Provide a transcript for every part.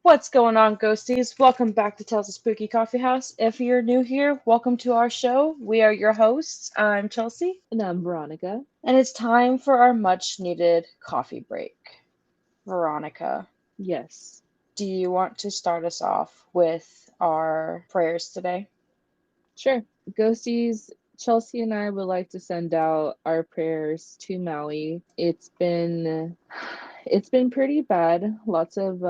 What's going on, Ghosties? Welcome back to Tales of Spooky Coffee House. If you're new here, welcome to our show. We are your hosts. I'm Chelsea, And I'm Veronica. and it's time for our much needed coffee break. Veronica, Yes, do you want to start us off with our prayers today? sure. Ghosties, Chelsea and I would like to send out our prayers to Maui. It's been pretty bad. Lots of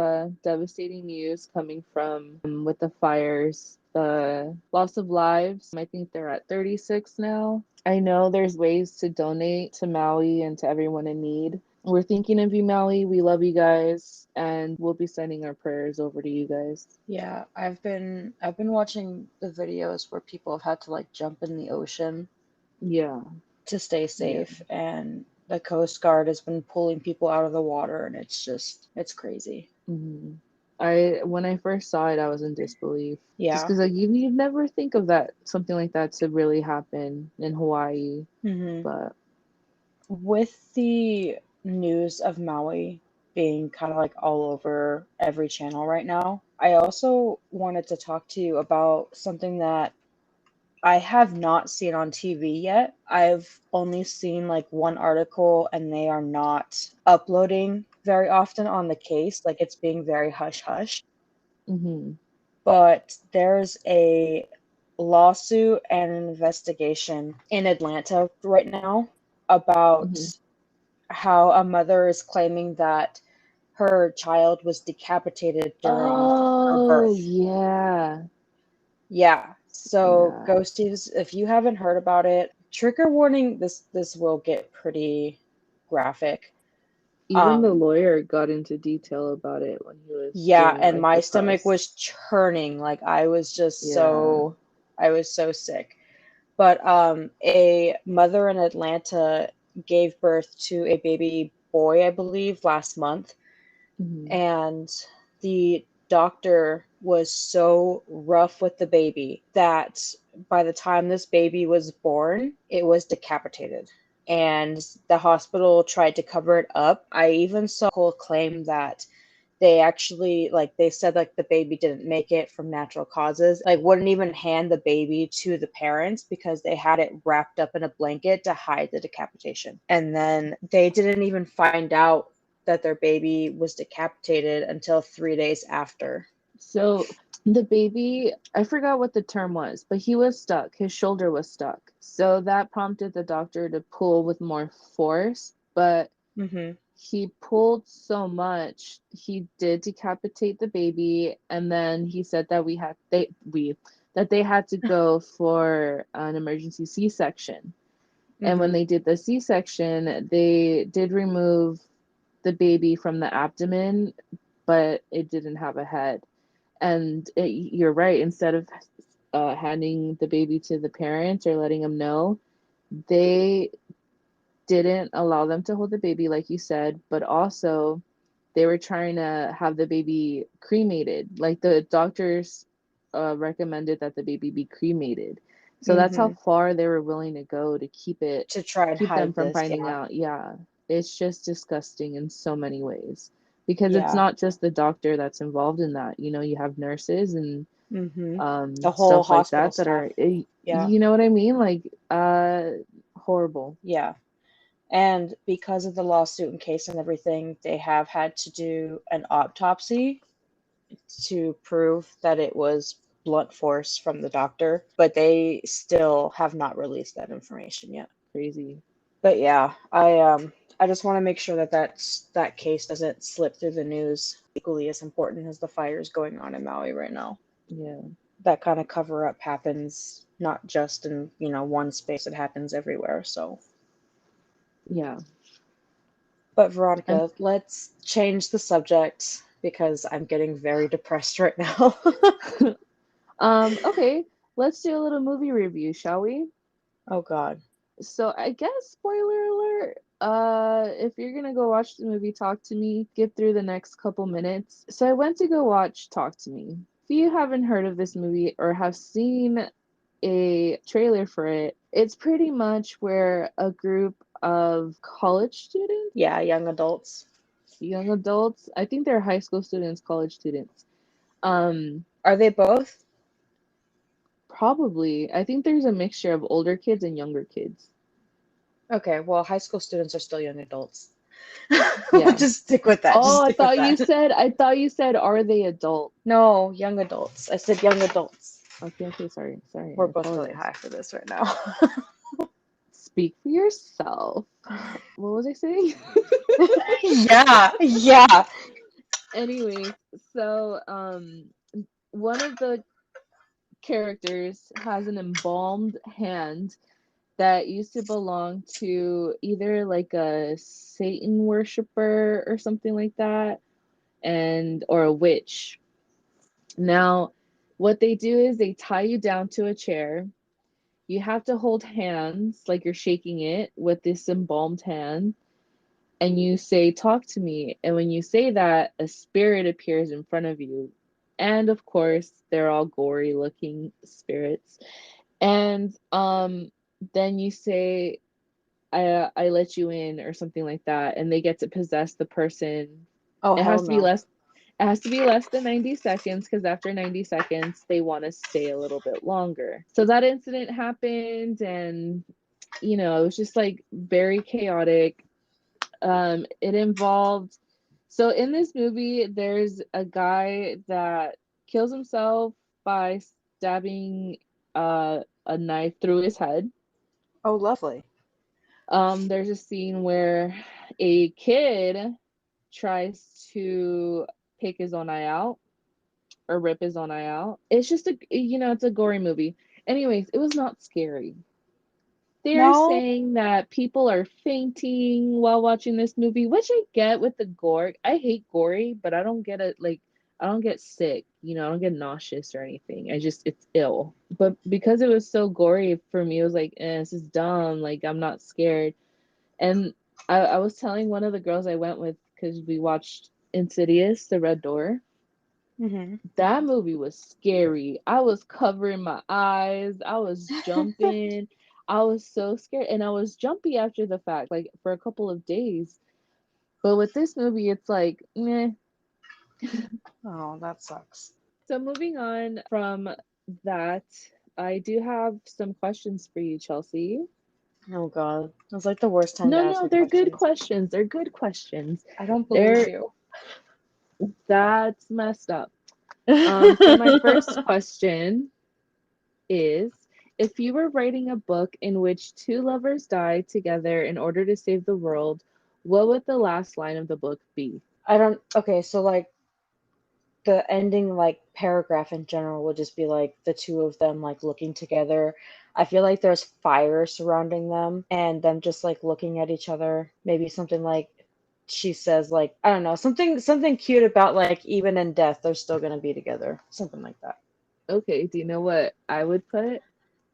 devastating news coming from with the fires, the loss of lives. I think they're at 36 now. I know there's ways to donate to Maui and to everyone in need. We're thinking of you, Maui. We love you guys, and we'll be sending our prayers over to you guys. Yeah, I've been watching the videos where people have had to like jump in the ocean Yeah, to stay yeah. safe, and the Coast Guard has been pulling people out of the water, and it's crazy. Mhm. I when I first saw it, I was in disbelief. Just Yeah. because like you'd never think of that something like that to really happen in Hawaii, hmm but With the news of Maui being kind of like all over every channel right now, I also wanted to talk to you about something that I have not seen on TV yet. I've only seen like one article, and they are not uploading very often on the case. Like it's being very hush hush. hmm But there's a lawsuit and an investigation in Atlanta right now about hmm how a mother is claiming that her child was decapitated during her Oh birth. yeah, Yeah. So, yeah. Ghosties, if you haven't heard about it, trigger warning, this will get pretty graphic. Even the Um, lawyer got into detail about it when he was yeah, doing and like my the stomach press. was churning. Like Yeah. I was so sick. But a mother in Atlanta gave birth to a baby boy, I believe, last month, hmm and the doctor was so rough with the baby that by the time this baby was born, it was decapitated. And the hospital tried to cover it up. I even saw people claim that they actually like they said like the baby didn't make it from natural causes, like wouldn't even hand the baby to the parents because they had it wrapped up in a blanket to hide the decapitation. And then they didn't even find out that their baby was decapitated until 3 days after. So the baby, I forgot what the term was, but he was stuck. His shoulder was stuck. So that prompted the doctor to pull with more force, but Mm-hmm. he pulled so much, he did decapitate the baby, and then he said that they had to go for an emergency C-section. And when Mm-hmm. they did the C-section, they did remove the baby from the abdomen, but it didn't have a head. And you're right, instead of handing the baby to the parents or letting them know, they didn't allow them to hold the baby, like you said, but also they were trying to have the baby cremated. Like the doctors recommended that the baby be cremated. So that's how Mm-hmm. far they were willing to go to To try and keep them hide from this, finding yeah. out. Yeah, it's just disgusting in so many ways because it's Yeah. not just the doctor that's involved in that. You have nurses and Mm-hmm. The whole stuff like hospital that staff. are Yeah. you know what I mean? Like horrible. Yeah. And because of the lawsuit and case and everything, they have had to do an autopsy to prove that it was blunt force from the doctor, but they still have not released that information yet. Crazy. But yeah, I just want to make sure that that case doesn't slip through the news. Equally as important as the fires going on in Maui right now. Yeah. That kind of cover up happens not just in, one space, it happens everywhere. So, Yeah. but And Veronica, let's change the subject because I'm getting very depressed right now. okay, let's do a little movie review, shall we? Oh God. So I guess spoiler alert. If you're gonna go watch the movie Talk to Me, get through the next couple minutes. So I went to go watch Talk to Me. If you haven't heard of this movie or have seen a trailer for it, it's pretty much where a group of college students, Yeah, young adults. young adults. I think they're high school students, college students. Um, Are they both? Probably. I think there's a mixture of older kids and younger kids. Okay, well, high school students are still young adults. We'll Yeah. just stick with that. Just Oh, stick with that. I thought you said, are they adult? No, young adults. I said young adults. Okay, okay, sorry, sorry. We're I both really apologize. high for this right now. Speak for yourself. What was I saying? Yeah, yeah. Anyways, so one of the characters has an embalmed hand that used to belong to either like a Satan worshiper or something like that, and or a witch. Now, what they do is they tie you down to a chair. You have to hold hands like you're shaking it with this embalmed hand, and you say, "Talk to me." And when you say that, a spirit appears in front of you. And of course, they're all gory looking spirits. And then you say, I let you in or something like that, and they get to possess the person. Oh, It hell has to be no. less it has to be less than 90 seconds because after 90 seconds they want to stay a little bit longer. So that incident happened, and it was just like very chaotic. It involved So in this movie there's a guy that kills himself by stabbing a knife through his head. Oh, lovely. There's a scene where a kid tries to pick his own eye out or rip his own eye out. It's just it's a gory movie. Anyways, it was not scary. They're No. saying that people are fainting while watching this movie, which I get with the gore. I hate gory, but I don't get it like I don't get sick, I don't get nauseous or anything. It's ill. But because it was so gory for me, it was like, this is dumb. Like I'm not scared. And I was telling one of the girls I went with because we watched Insidious, The Red Door. Hmm. That movie was scary. I was covering my eyes. I was jumping. I was so scared. And I was jumpy after the fact, like for a couple of days. But with this movie, it's like, meh. Oh, that sucks. So moving on from that, I do have some questions for you, Chelsea. Oh God, it was like the worst time to No, ask no, me they're good questions. questions. They're good questions. I don't believe They're you. That's messed up. So my first question is, if you were writing a book in which two lovers die together in order to save the world, what would the last line of the book be? I don't. Okay, so like the ending, like paragraph in general, would just be like the two of them like looking together. I feel like there's fire surrounding them and them just like looking at each other. Maybe something like she says like I don't know, something cute about like even in death they're still gonna be together. Something like that. Okay, do you know what I would put?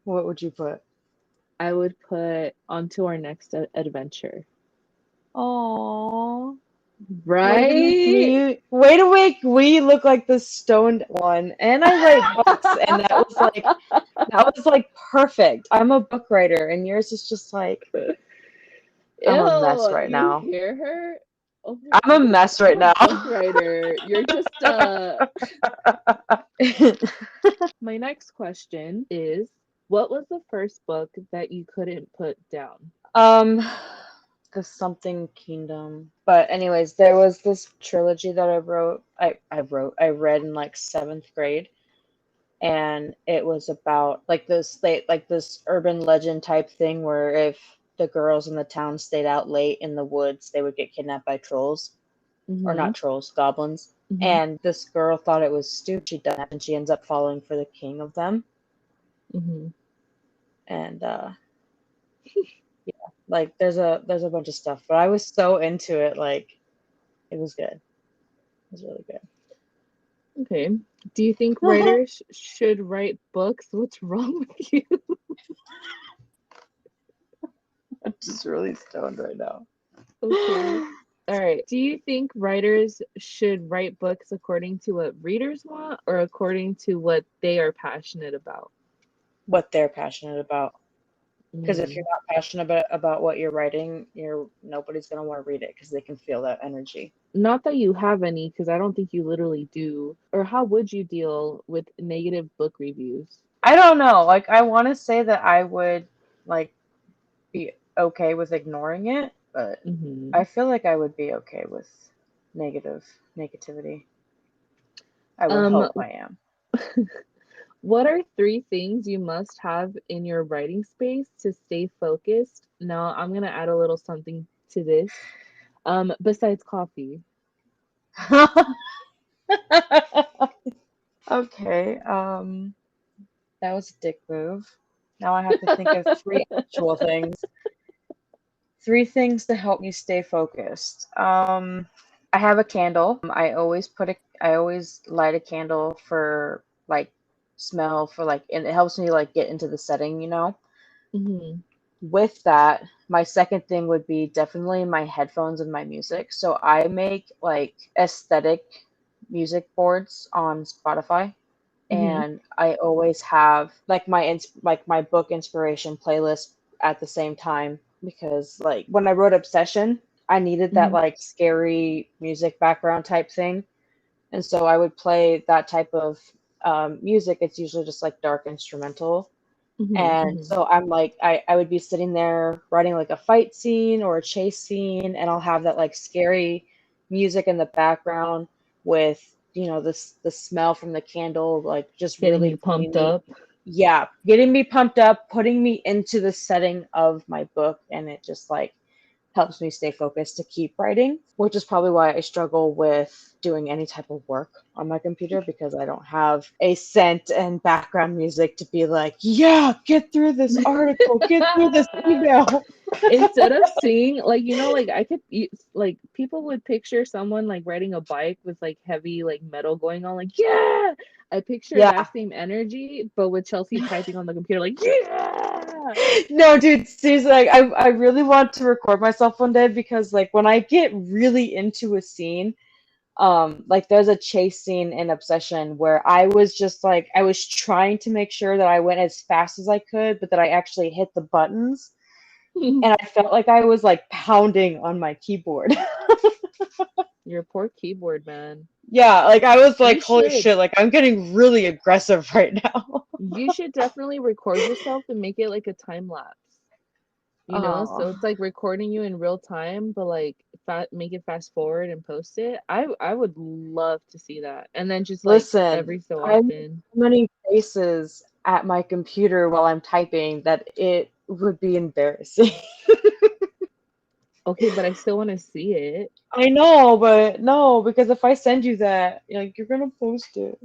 What would you put? I would put onto our next adventure. Oh. Right? Way to make me look like the stoned one. And I write books, and that was like perfect. I'm a book writer, and yours is just like I'm a mess Ew, right you now. hear her? Oh my I'm a goodness, mess you're not right a now. book writer. You're just My next question is, what was the first book that you couldn't put down? um, the Something Kingdom. But anyways, there was this trilogy that I wrote. I read in like seventh grade, and it was about like this urban legend type thing where if the girls in the town stayed out late in the woods, they would get kidnapped by trolls, or Mm-hmm. not trolls, goblins. Mm-hmm. And this girl thought it was Stoop she'd done that, and she ends up falling for the king of them. Mm-hmm. And yeah, like there's a bunch of stuff, but I was so into it, like it was good. It was really good. Okay. Do you think writers should write books? What's wrong with you? I'm just really stoned right now. Okay. All right. Do you think writers should write books according to what readers want or according to what they are passionate about? What they're passionate about. Because if you're Mm. not passionate about what you're writing, nobody's gonna want to read it because they can feel that energy. Not that you have any, because I don't think you literally do. Or how would you deal with negative book reviews? I don't know. Like, I want to say that I would like be okay with ignoring it, but Hmm. I feel like I would be okay with negativity. I would Um, hope I am. what are three things you must have in your writing space to stay focused? Now, I'm gonna add a little something to this. Besides coffee. Okay. That was a dick move. Now I have to think of three actual things. Three things to help me stay focused. I have a candle. I always light a candle for like smell for like, and it helps me like get into the setting. Hmm. With that, my second thing would be definitely my headphones and my music. So I make like aesthetic music boards on Spotify, Hmm. and I always have like my book inspiration playlist at the same time because like when I wrote Obsession, I needed that Hmm. like scary music background type thing, and so I would play that type of music. It's usually just like dark instrumental, Hmm. and Hmm. so I'm like, I would be sitting there writing like a fight scene or a chase scene, and I'll have that like scary music in the background with, the smell from the candle, like just Getting really you putting pumped me, up. yeah, getting me pumped up, putting me into the setting of my book, and it just like helps me stay focused to keep writing, which is probably why I struggle with doing any type of work on my computer because I don't have a scent and background music to be like, yeah, get through this article, get through this email. Instead of seeing, like, like like people would picture someone like riding a bike with like heavy like metal going on, like, yeah. I picture Yeah. that same energy, but with Chelsea typing on the computer, like, yeah. No, dude, seriously, like, I really want to record myself one day because like when I get really into a scene, like there's a chase scene in Obsession where I was just like I was trying to make sure that I went as fast as I could, but that I actually hit the buttons, and I felt like I was like pounding on my keyboard. Your poor keyboard, man. Yeah, like I was like, You holy should. shit, like I'm getting really aggressive right now. You should definitely record yourself and make it like a time lapse. So Oh, it's like recording you in real time, but like make it fast forward and post it. I would love to see that, and then just like listen, every so I make often. so many faces at my computer while I'm typing that it would be embarrassing. Okay, but I still want to see it. I know, but no, because if I send you that, you're gonna post it.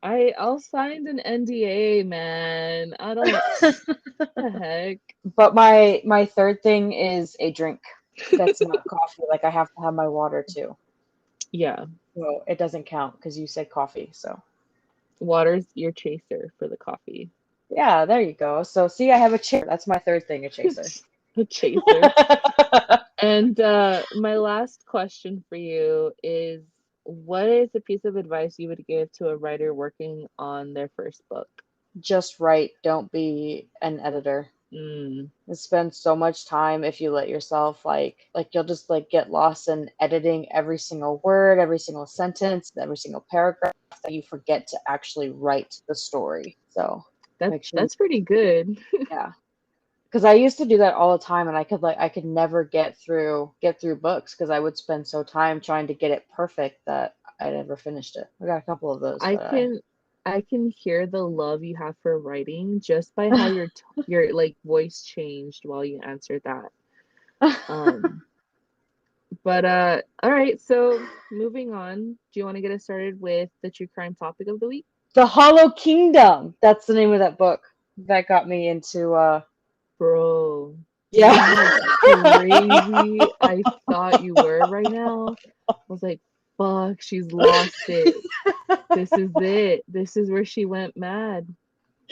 I'll sign an NDA, man. I don't the heck. But my third thing is a drink that's not coffee. Like I have to have my water too. Yeah, So it doesn't count because you said coffee. So water's your chaser for the coffee. yeah, there you go. So see, I have a chair. That's my third thing, a chaser. The chaser. And my last question for you is, what is a piece of advice you would give to a writer working on their first book? Just write. Don't be an editor. Mm, And spend so much time if you let yourself like you'll just like get lost in editing every single word, every single sentence, every single paragraph that you forget to actually write the story. So make sure you, that's pretty good. yeah. Because I used to do that all the time, and I could never get through books because I would spend so time trying to get it perfect that I never finished it. I got a couple of those, I but can I can hear the love you have for writing just by how your like voice changed while you answered that. Um, but all right, so moving on. Do you want to get us started with the true crime topic of the week? The Hollow Kingdom. That's the name of that book that got me into. Bro, you know Yeah. how crazy I thought you were right now? I was like, fuck, she's lost it. This is it. This is where she went mad.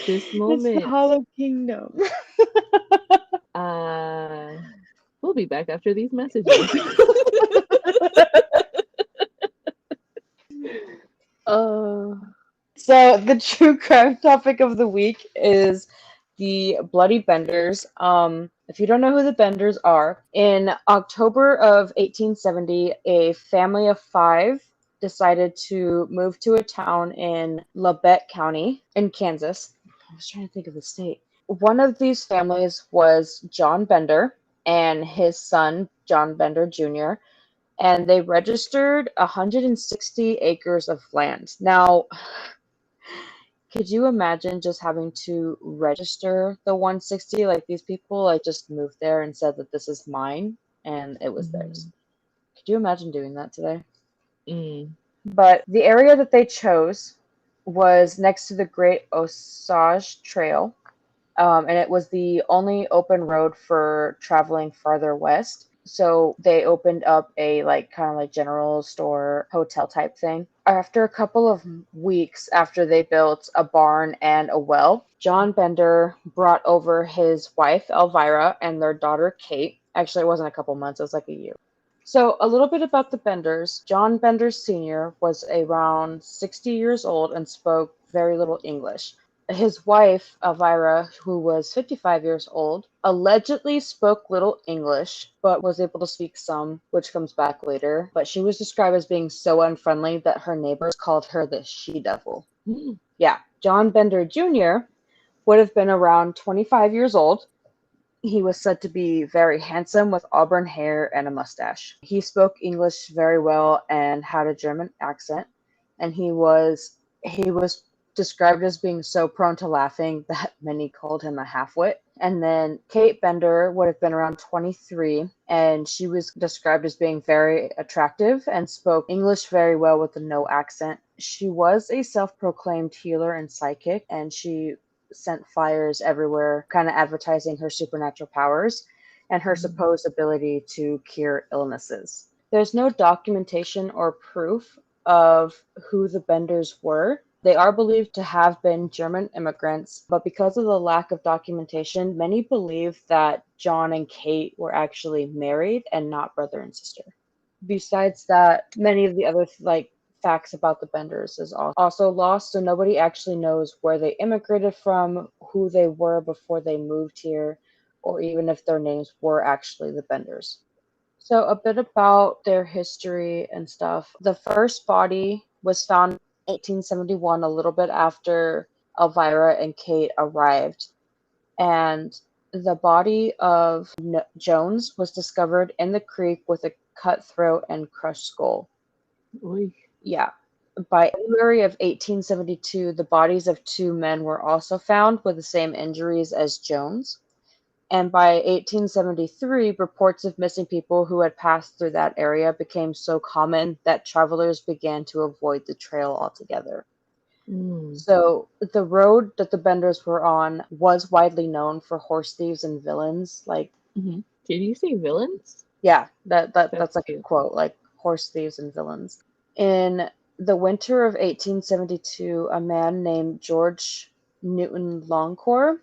This It's the moment. Hollow Kingdom. Uh, we'll be back after these messages. uh, So the true crime topic of the week is The Bloody Benders. If you don't know who the Benders are, in October of 1870, a family of five decided to move to a town in Labette County in Kansas. I was trying to think of the state. One of these families was John Bender and his son, John Bender Jr., and they registered 160 acres of land. Now, could you imagine just having to register the 160? Like these people like just moved there and said that this is mine and it was theirs. Mhm. Could you imagine doing that today? Mm. But the area that they chose was next to the Great Osage Trail, and it was the only open road for traveling farther west. So they opened up a like kind of like general store hotel type thing. After a couple of weeks after they built a barn and a well, John Bender brought over his wife Elvira and their daughter Kate. Actually, it wasn't a couple months, it was like a year. So, a little bit about the Benders. John Bender Sr. was around 60 years old and spoke very little English. His wife, Elvira, who was 55 years old, allegedly spoke little English, but was able to speak some, which comes back later. But she was described as being so unfriendly that her neighbors called her the she-devil. Mm. Yeah, John Bender Jr. would have been around 25 years old. He was said to be very handsome with auburn hair and a mustache. He spoke English very well and had a German accent, and he was described as being so prone to laughing that many called him a half-wit. And then Kate Bender would have been around 23, and she was described as being very attractive and spoke English very well with a no accent. She was a self-proclaimed healer and psychic, and she sent flyers everywhere, kind of advertising her supernatural powers and her Mm. supposed ability to cure illnesses. There's no documentation or proof of who the Benders were. They are believed to have been German immigrants, but because of the lack of documentation, many believe that John and Kate were actually married and not brother and sister. Besides that, many of the other like facts about the Benders is also lost, so nobody actually knows where they immigrated from, who they were before they moved here, or even if their names were actually the Benders. So a bit about their history and stuff. The first body was found in 1871, a little bit after Elvira and Kate arrived, and the body of Jones was discovered in the creek with a cut throat and crushed skull. Oy. Yeah. By February of 1872, the bodies of two men were also found with the same injuries as Jones. And by 1873, reports of missing people who had passed through that area became so common that travelers began to avoid the trail altogether. Mm. So the road that the Benders were on was widely known for horse thieves and villains. Like, Mm-hmm. Did you say villains? yeah, that's That's like a cute. quote, like horse thieves and villains. In the winter of 1872, a man named George Newton Longcore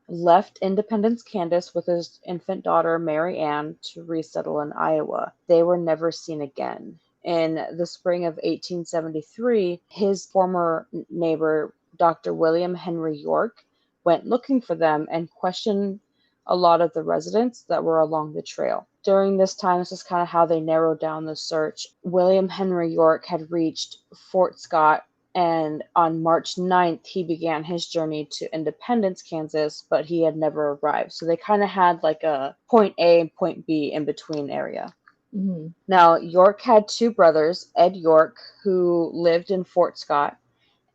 left Independence, Kansas with his infant daughter Mary Ann to resettle in Iowa. They were never seen again. In the spring of 1873, his former neighbor, Dr. William Henry York, went looking for them and questioned a lot of the residents that were along the trail. During this time, this is kind of how they narrowed down the search. William Henry York had reached Fort Scott, and on March 9th, he began his journey to Independence, Kansas, but he had never arrived. So they kind of had like a point A and point B in between area. Mm-hmm. Now, York had two brothers, Ed York, who lived in Fort Scott,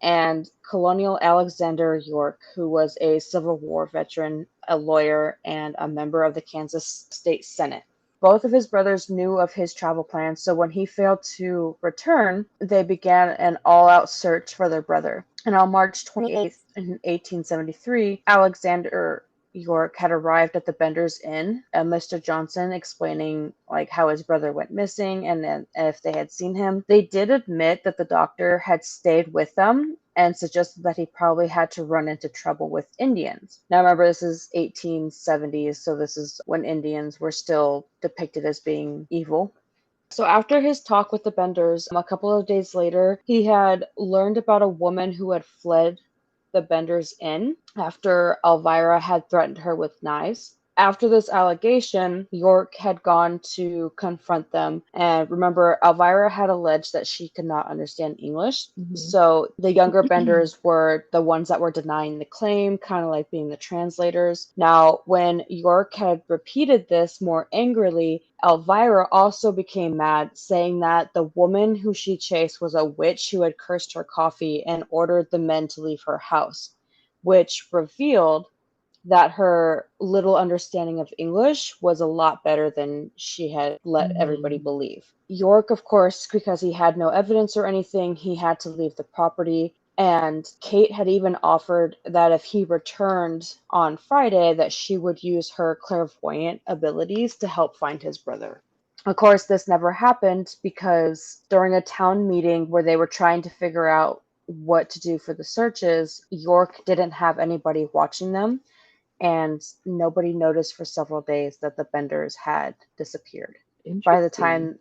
and Colonel Alexander York, who was a Civil War veteran, a lawyer, and a member of the Kansas State Senate. Both of his brothers knew of his travel plans, so when he failed to return, they began an all out search for their brother. And on March 28th, in 1873, Alexander York had arrived at the Bender's Inn, and Mr. Johnson explaining like how his brother went missing and if they had seen him. They did admit that the doctor had stayed with them and suggested that he probably had to run into trouble with Indians. Now remember, this is 1870s, so this is when Indians were still depicted as being evil. So after his talk with the Benders, a couple of days later, he had learned about a woman who had fled the Benders in after Elvira had threatened her with knives. After this allegation, York had gone to confront them. And remember, Elvira had alleged that she could not understand English. So the younger Benders were the ones that were denying the claim, kind of like being the translators. Now, when York had repeated this more angrily, Elvira also became mad, saying that the woman who she chased was a witch who had cursed her coffee and ordered the men to leave her house, which revealed that her little understanding of English was a lot better than she had let everybody believe. York, of course, because he had no evidence or anything, he had to leave the property. And Kate had even offered that if he returned on Friday, that she would use her clairvoyant abilities to help find his brother. Of course, this never happened because during a town meeting where they were trying to figure out what to do for the searches, York didn't have anybody watching them, and nobody noticed for several days that the Benders had disappeared. By the time,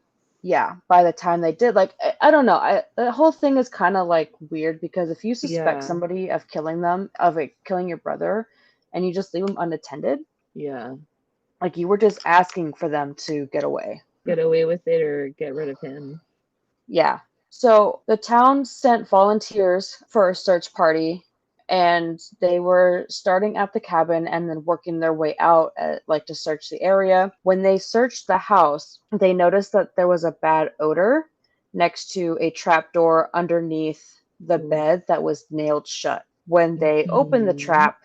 by the time they did, like, I don't know, the whole thing is kind of like weird because if you suspect somebody of killing them, of killing your brother, and you just leave them unattended, like you were just asking for them to get away. Get away with it or get rid of him. Yeah. So the town sent volunteers for a search party, and they were starting at the cabin and then working their way out like to search the area. When they searched the house, they noticed that there was a bad odor next to a trapdoor underneath the bed that was nailed shut. When they opened the trap,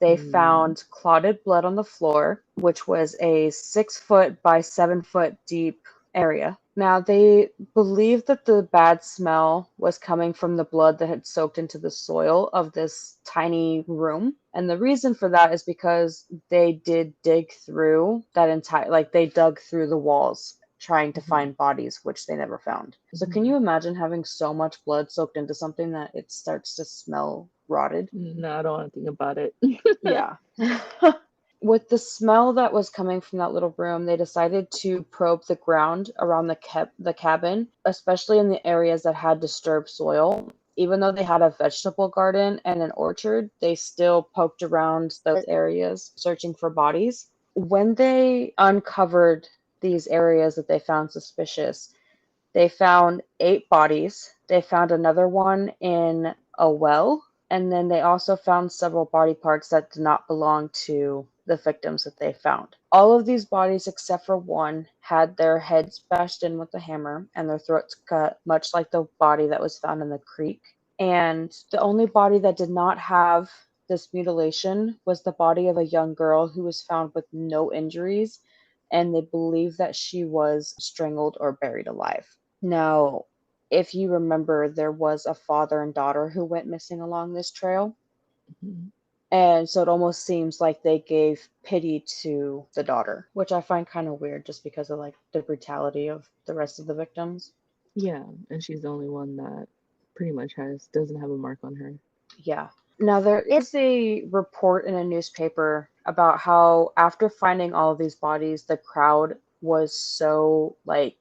they found clotted blood on the floor, which was a 6-foot by 7-foot deep area. Now, they believed that the bad smell was coming from the blood that had soaked into the soil of this tiny room. And the reason for that is because they did dig through that entire, like, they dug through the walls trying to find bodies, which they never found. So can you imagine having so much blood soaked into something that it starts to smell rotted? No, I don't want to think about it. Yeah. With the smell that was coming from that little room, they decided to probe the ground around the cabin, especially in the areas that had disturbed soil. Even though they had a vegetable garden and an orchard, they still poked around those areas searching for bodies. When they uncovered these areas that they found suspicious, they found 8 bodies. They found another one in a well, and then they also found several body parts that did not belong to the victims that they found. All of these bodies, except for one, had their heads bashed in with a hammer and their throats cut, much like the body that was found in the creek. And the only body that did not have this mutilation was the body of a young girl who was found with no injuries, and they believe that she was strangled or buried alive. Now, if you remember, there was a father and daughter who went missing along this trail. And so it almost seems like they gave pity to the daughter, which I find kind of weird just because of like the brutality of the rest of the victims. Yeah, and she's the only one that pretty much doesn't have a mark on her. Yeah. Now, there is a report in a newspaper about how after finding all of these bodies, the crowd was so like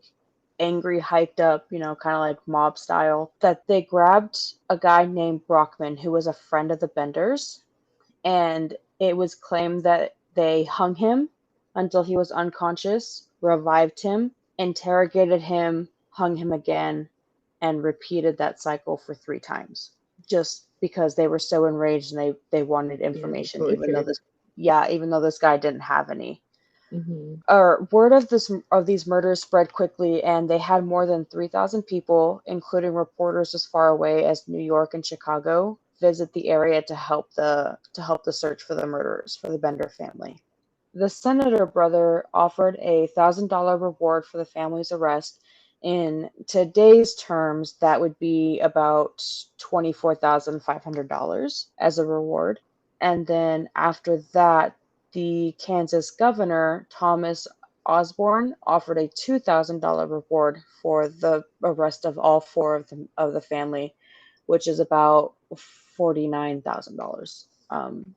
angry, hyped up, you know, kind of like mob style, that they grabbed a guy named Brockman who was a friend of the Benders, and it was claimed that they hung him until he was unconscious, revived him, interrogated him, hung him again, and repeated that cycle for 3 times, just because they were so enraged and they wanted information, even though this guy didn't have any. Word of these murders spread quickly, and they had more than 3,000 people, including reporters as far away as New York and Chicago, visit the area to help the search for the murderers, for the Bender family. The Senator brother offered a $1,000 reward for the family's arrest. In today's terms, that would be about $24,500 as a reward. And then after that, the Kansas governor, Thomas Osborne, offered a $2,000 reward for the arrest of all 4 of the family, which is about $49,000,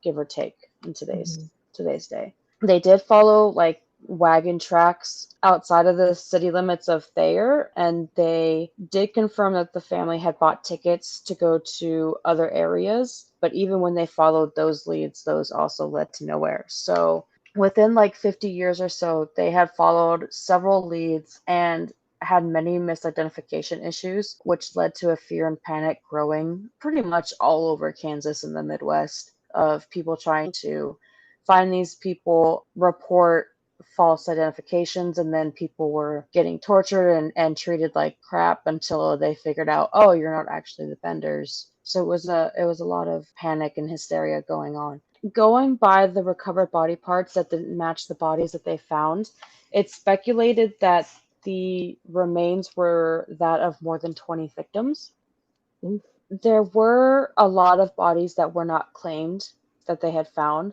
give or take in today's day. They did follow like wagon tracks outside of the city limits of Thayer, and they did confirm that the family had bought tickets to go to other areas. But even when they followed those leads, those also led to nowhere. So within like 50 years or so, they had followed several leads and had many misidentification issues, which led to a fear and panic growing pretty much all over Kansas and the Midwest of people trying to find these people, report false identifications, and then people were getting tortured and treated like crap until they figured out, oh, you're not actually the Benders. So it was a lot of panic and hysteria going on. Going by the recovered body parts that didn't match the bodies that they found, it's speculated that the remains were that of more than 20 victims. Oof. There were a lot of bodies that were not claimed that they had found,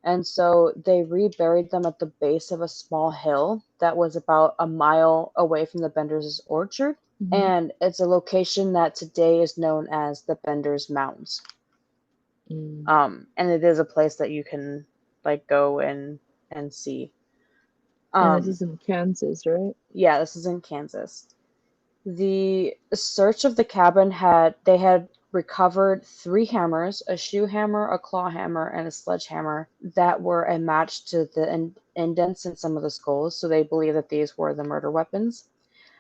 and so they reburied them at the base of a small hill that was about a mile away from the Benders' orchard. Mhm. And it's a location that today is known as the Benders Mounds. Mm. And it is a place that you can like go and see. And this Um, is in Kansas, right? yeah, this is in Kansas. The search of the cabin had recovered 3 hammers, a shoe hammer, a claw hammer, and a sledgehammer that were a match to the indents in some of the skulls, so they believe that these were the murder weapons.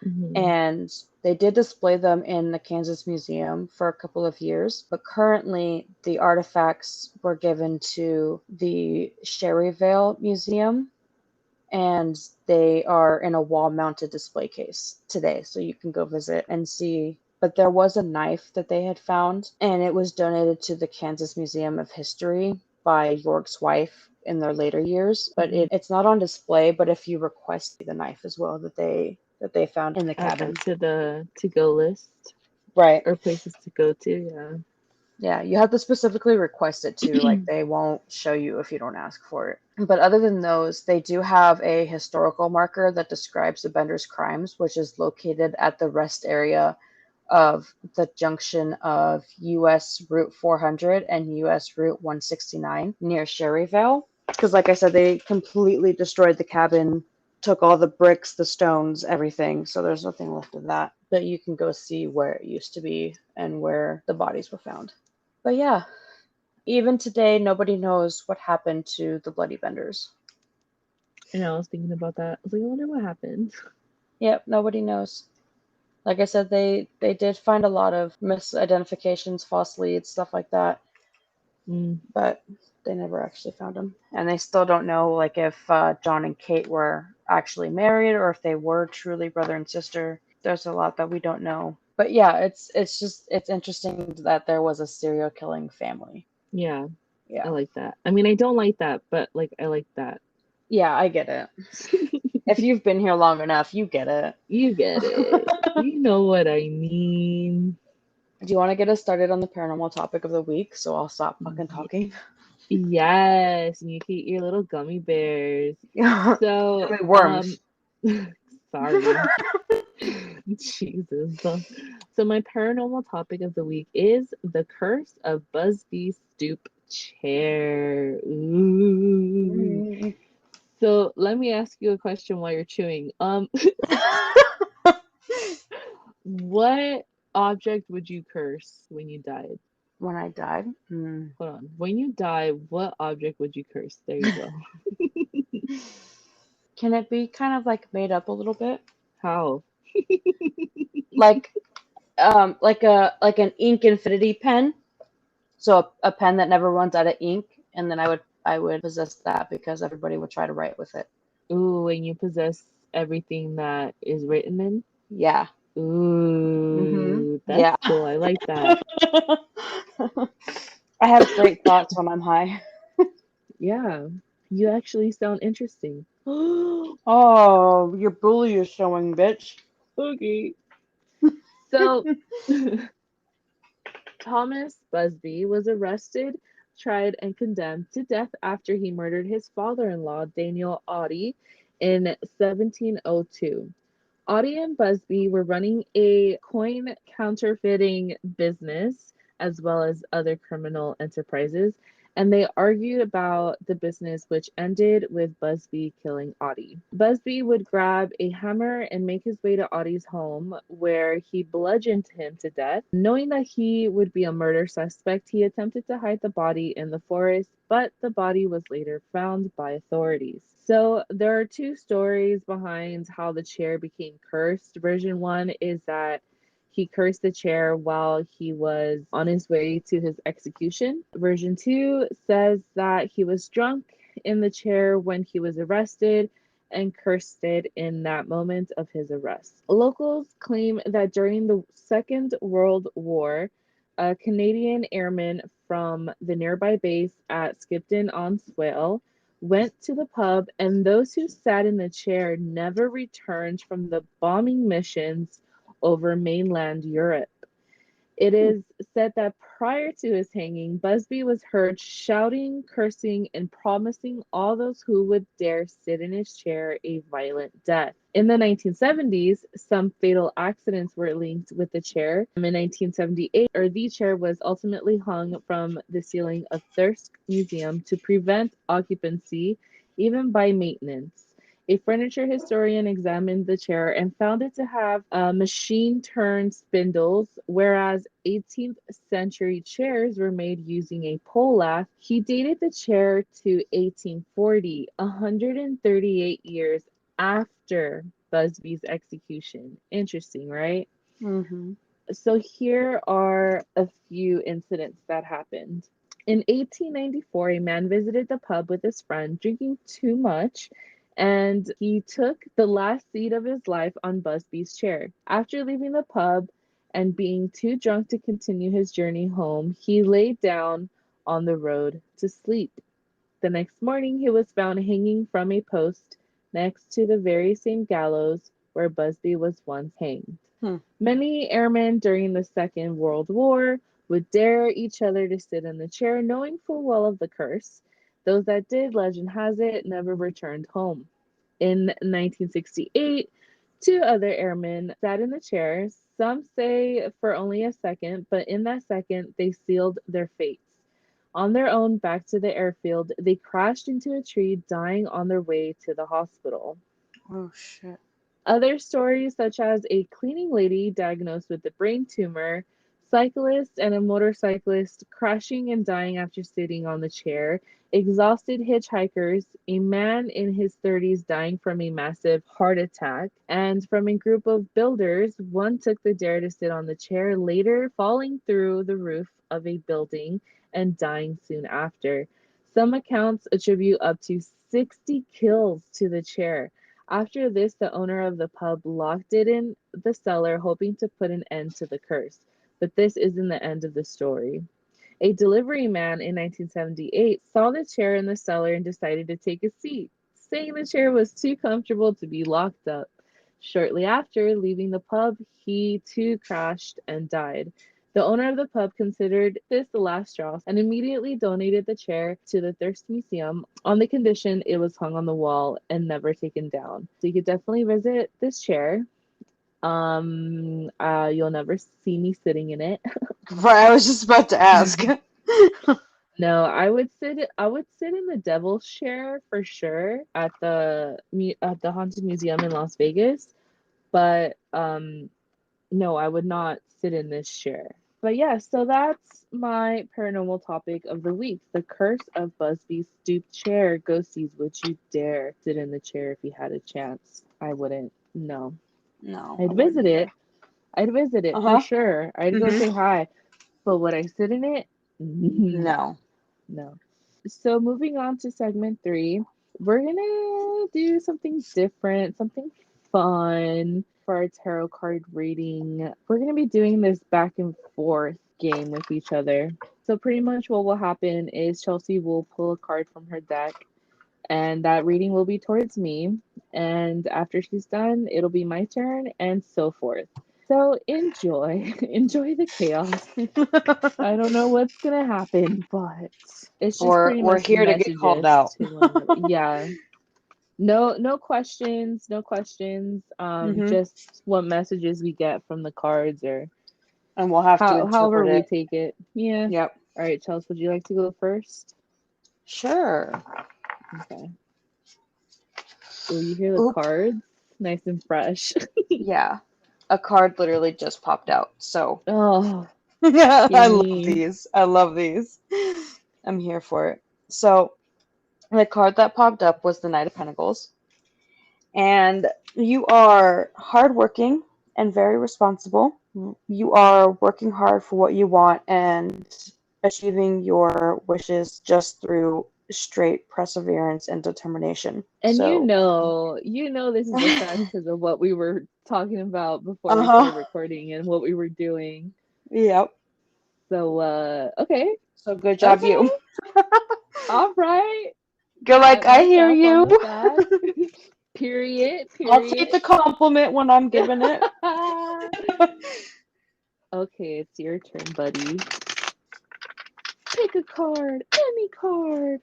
Mm-hmm. And they did display them in the Kansas Museum for a couple of years, but currently the artifacts were given to the Sherryvale Museum, and they are in a wall-mounted display case today, so you can go visit and see. But there was a knife that they had found, and it was donated to the Kansas Museum of History by York's wife in their later years. But Mm-hmm. it's not on display. But if you request the knife as well that they found in the Add cabin, that to the to-go list right? or places to go to. Yeah, you have to specifically request it too. Yeah. Like they won't show you if you don't ask for it. But other than those, they do have a historical marker that describes the Bender's crimes, which is located at the rest area of the junction of US Route 400 and US Route 169 near Sherryvale. Because, like I said, they completely destroyed the cabin, took all the bricks, the stones, everything. So there's nothing left of that. But you can go see where it used to be and where the bodies were found. But yeah, even today, nobody knows what happened to the Bloody Benders. And I was thinking about that. I was like, I wonder what happened. Yep, nobody knows. Like I said, they did find a lot of misidentifications, false leads, stuff like that, Mm, but they never actually found them. And they still don't know, like, if John and Kate were actually married or if they were truly brother and sister. There's a lot that we don't know. But yeah, it's interesting that there was a serial killing family. yeah, I Yeah, like that. I mean, I don't like that, but like I like that. yeah, I get it. If you've been here long enough, you get it. You get it. You know what I mean. Do you want to get us started on the paranormal topic of the week so I'll stop fucking Ye- talking? Yes, and you can eat your little gummy bears. Yeah. So, I mean, worms. sorry. Jesus. So my paranormal topic of the week is the curse of Busby Stoop chair. Ooh. Mm. So let me ask you a question while you're chewing. What object would you curse when you died? When I died? Hold on. When you die, what object would you curse? There you go. Can it be kind of like made up a little bit? How? Like like an ink infinity pen. So a pen that never runs out of ink, and then I would possess that because everybody would try to write with it. Ooh, when you possess everything that is written in? Yeah. Ooh, that's Yeah. cool. I like that. I have great thoughts when I'm high. Yeah, you actually sound interesting. Oh, your bully is showing, bitch. Okay. So, Thomas Busby was arrested, tried, and condemned to death after he murdered his father-in-law, Daniel Audie, in 1702. Audie and Busby were running a coin counterfeiting business as well as other criminal enterprises, and they argued about the business, which ended with Busby killing Audie. Busby would grab a hammer and make his way to Audie's home, where he bludgeoned him to death. Knowing that he would be a murder suspect, he attempted to hide the body in the forest, but the body was later found by authorities. So there are two stories behind how the chair became cursed. Version one is that he cursed the chair while he was on his way to his execution. Version 2 says that he was drunk in the chair when he was arrested and cursed it in that moment of his arrest. Locals claim that during the Second World War, a Canadian airman from the nearby base at Skipton-on-Swale went to the pub, and those who sat in the chair never returned from the bombing missions over mainland Europe. It is said that prior to his hanging, Busby was heard shouting, cursing, and promising all those who would dare sit in his chair a violent death. In the 1970s, some fatal accidents were linked with the chair. In 1978, the chair was ultimately hung from the ceiling of Thirsk Museum to prevent occupancy, even by maintenance. A furniture historian examined the chair and found it to have machine-turned spindles, whereas 18th century chairs were made using a pole lathe. He dated the chair to 1840, 138 years after Busby's execution. Interesting, right? Mm-hmm. So here are a few incidents that happened. In 1894, a man visited the pub with his friend, drinking too much, and he took the last seat of his life on Busby's chair. After leaving the pub and being too drunk to continue his journey home, he laid down on the road to sleep. The next morning, he was found hanging from a post next to the very same gallows where Busby was once hanged. Hmm. Many airmen during the Second World War would dare each other to sit in the chair, knowing full well of the curse. Those that did, legend has it, never returned home. In 1968, two other airmen sat in the chairs, some say for only a second, but in that second, they sealed their fates. On their own back to the airfield, they crashed into a tree, dying on their way to the hospital. Oh shit. Other stories, such as a cleaning lady diagnosed with a brain tumor, cyclist and a motorcyclist crashing and dying after sitting on the chair, exhausted hitchhikers, a man in his 30s dying from a massive heart attack, and from a group of builders, one took the dare to sit on the chair, later falling through the roof of a building and dying soon after. Some accounts attribute up to 60 kills to the chair. After this, the owner of the pub locked it in the cellar, hoping to put an end to the curse. But this isn't the end of the story. A delivery man in 1978 saw the chair in the cellar and decided to take a seat, saying the chair was too comfortable to be locked up. Shortly after leaving the pub, he too crashed and died. The owner of the pub considered this the last straw and immediately donated the chair to the Thirst Museum on the condition it was hung on the wall and never taken down. So you could definitely visit this chair. You'll never see me sitting in it. Right, I was just about to ask. No, I would sit in the Devil's Chair for sure at the Haunted Museum in Las Vegas, but no, I would not sit in this chair. But yeah, so that's my paranormal topic of the week. The curse of Busby's Stoop chair. Ghosties, would you dare sit in the chair if you had a chance? I wouldn't. No. No, I I'd wouldn't visit either. it. I'd visit it for Uh-huh. sure. I'd go Mm-hmm. say hi. But would I sit in it? No. No. No. So moving on to segment 3, we're gonna do something different, something fun for our tarot card reading. We're gonna be doing this back and forth game with each other. So pretty much what will happen is Chelsea will pull a card from her deck, and that reading will be towards me. And after she's done, it'll be my turn, and so forth. So enjoy, enjoy the chaos. I don't know what's gonna happen, but it's just pretty We're much here to get called messages out. to one another. Yeah. No, no questions, no questions. Mm-hmm. Just what messages we get from the cards or And we'll have to however interpret we it. take it. Yeah. Yep. All right, Chelsea, would you like to go first? Sure. Okay. Oh, you hear the Oop. cards? Nice and fresh. Yeah. A card literally just popped out. So Oh, I love yummy. these. I love these. I'm here for it. So the card that popped up was the Knight of Pentacles. And you are hardworking and very responsible. You are working hard for what you want and achieving your wishes just through straight perseverance and determination. And So, this is a fact because of what we were talking about before we uh-huh. started recording and what we were doing. Yep. So, okay, So good job, you. okay, all right. You're like, Pat I hear myself on you. the back. Period, I'll take period. the compliment when I'm given it. Okay, it's your turn, buddy. Pick a card, any card.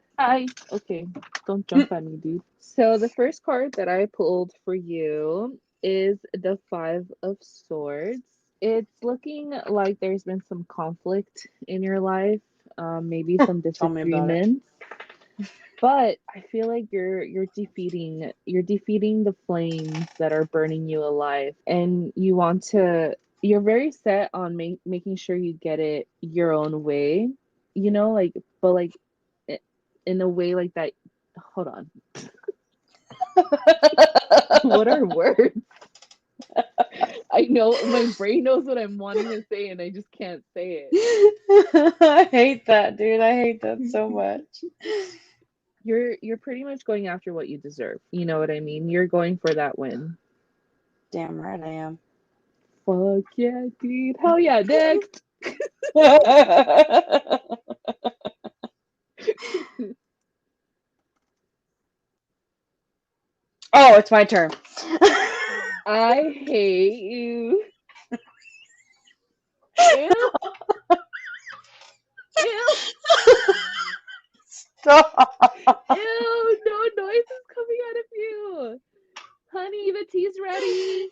Okay, don't jump at me, dude. So the first card that I pulled for you is the Five of Swords. It's looking like there's been some conflict in your life, maybe some Tell me about it. disagreements. But I feel like you're defeating the flames that are burning you alive, and you're very set on making sure you get it your own way, like, but like in a way like that. Hold on. What are words? I know my brain knows what I'm wanting to say and I just can't say I hate that, dude. I hate that so it. much. You're pretty much going after what you deserve. You know what I mean? You're going for that win. Damn right I am. Fuck yeah, dude. Hell yeah, next. Oh, it's my turn. I hate you. Ew, ew, Stop. ew. No noise is coming out of you. Honey, the tea's ready.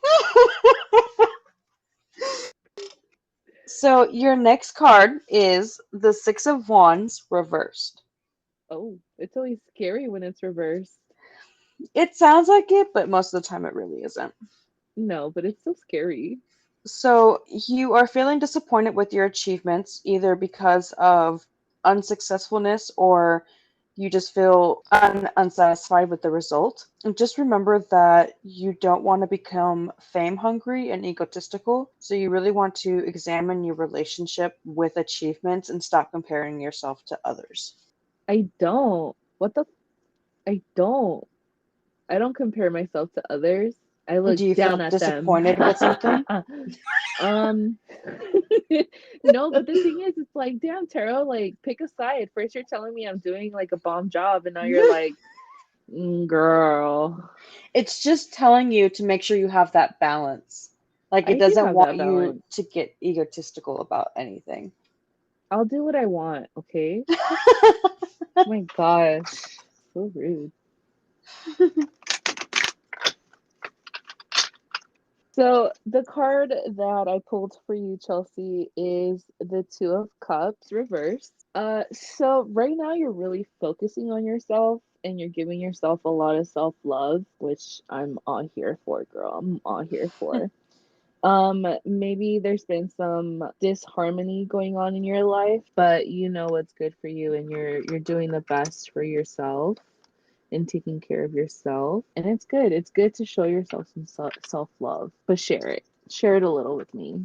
So your next card is the Six of Wands reversed. Oh, it's always scary when it's reversed. It sounds like it, but most of the time it really isn't. No, but it's so scary. So you are feeling disappointed with your achievements, either because of unsuccessfulness or you just feel unsatisfied with the result. And just remember that you don't want to become fame hungry and egotistical. So you really want to examine your relationship with achievements and stop comparing yourself to others. I don't. What the? I don't. I don't compare myself to others. I look Do you feel down at them. disappointed with something? um no, but the thing is, it's like, damn, Taro, like, pick a side. First you're telling me I'm doing like a bomb job, and now you're like, girl. It's just telling you to make sure you have that balance. Like it I do doesn't have want that you balance. to get egotistical about anything. I'll do what I want, okay? My gosh, so rude. So the card that I pulled for you, Chelsea, is the Two of Cups reversed. So right now you're really focusing on yourself and you're giving yourself a lot of self-love, which I'm all here for, girl. I'm all here for. Maybe there's been some disharmony going on in your life, but you know what's good for you and you're doing the best for yourself and taking care of yourself. And it's good. It's good to show yourself some self-love, but share it. Share it a little with me.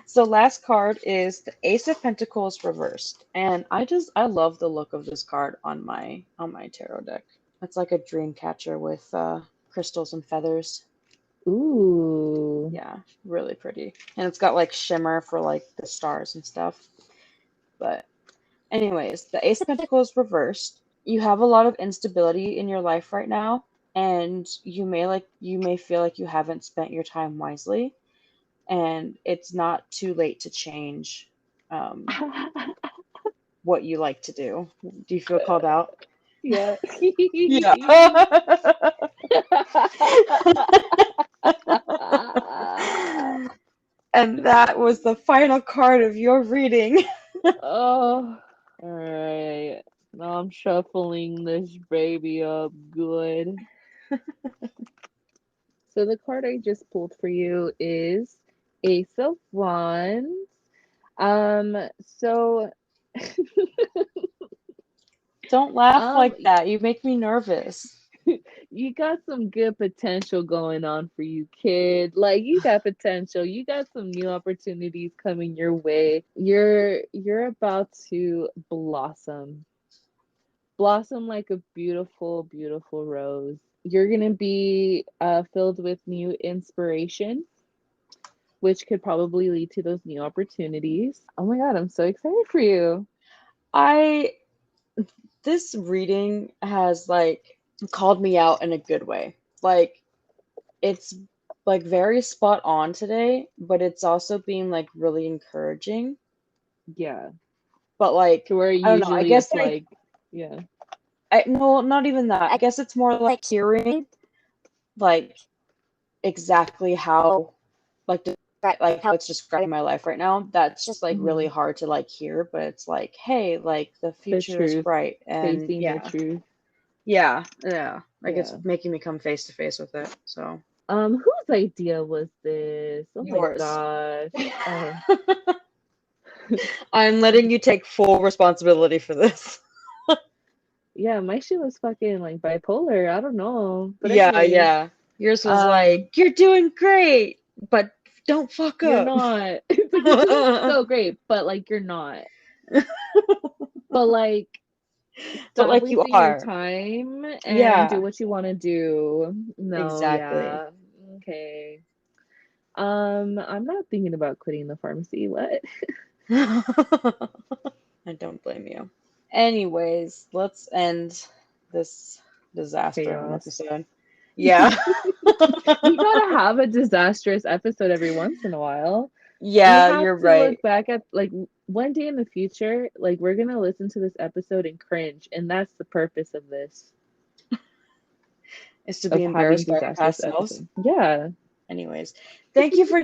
So last card is the Ace of Pentacles reversed. And I love the look of this card on my tarot deck. It's like a dream catcher with crystals and feathers. Ooh. Yeah, really pretty. And it's got like shimmer for like the stars and stuff. But anyways, the Ace of Pentacles reversed. You have a lot of instability in your life right now, and you may feel like you haven't spent your time wisely, and it's not too late to change what you like to do. Do you feel called out? Yeah. Yeah. And that was the final card of your reading. Oh, all right. I'm shuffling this baby up good. So the card I just pulled for you is Ace of Wands. So Don't laugh um like that. You make me nervous. you got some good potential going on for you, kid. Like you got potential. You got some new opportunities coming your way. You're about to blossom. Blossom like a beautiful, beautiful rose. You're gonna be filled with new inspiration, which could probably lead to those new opportunities. Oh my God, I'm so excited for you. I This reading has like called me out in a good way. Like it's like very spot on today, but it's also being like really encouraging. Yeah. But like To where I don't know. I usually guess it's like like, yeah, I no, not even that. I guess it's more like hearing like exactly how like how it's describing my life right now. That's just like really hmm hard to like hear, but it's like, hey, like the the future is truth, bright and facing the yeah. truth. Yeah. Like it's Yeah. making me come face to face with it. So Whose idea was this? Oh my yours. gosh. Oh, I'm letting you take full responsibility for this. yeah, my shit was fucking like bipolar. I don't know. But Yeah, anyways, yeah. Yours was um, like, you're doing great, but don't fuck you're up. not. It's like you're doing so great, but like you're not. But like But stop like you wasting your are. time and do Yeah, what you want to do. No, exactly. yeah. Okay. I'm not thinking about quitting the pharmacy. What? I don't blame you. Anyways, let's end this disaster of an Chaos. episode. Yeah. We gotta have a disastrous episode every once in a while. We Yeah, have you're to right. look back at like one day in the future, like we're gonna listen to this episode and cringe, and that's the purpose of this, Is to be of having embarrassed by our disastrous past selves. episodes. Yeah. Anyways, thank you for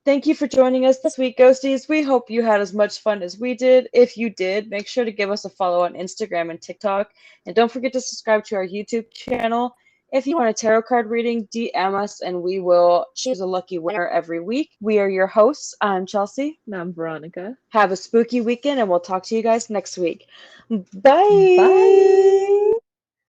thank you for joining us this week, Ghosties. We hope you had as much fun as we did. If you did, make sure to give us a follow on Instagram and TikTok. And don't forget to subscribe to our YouTube channel. If you want a tarot card reading, DM us and we will choose a lucky winner every week. We are your hosts. I'm Chelsea. And I'm Veronica. Have a spooky weekend and we'll talk to you guys next week. Bye. Bye.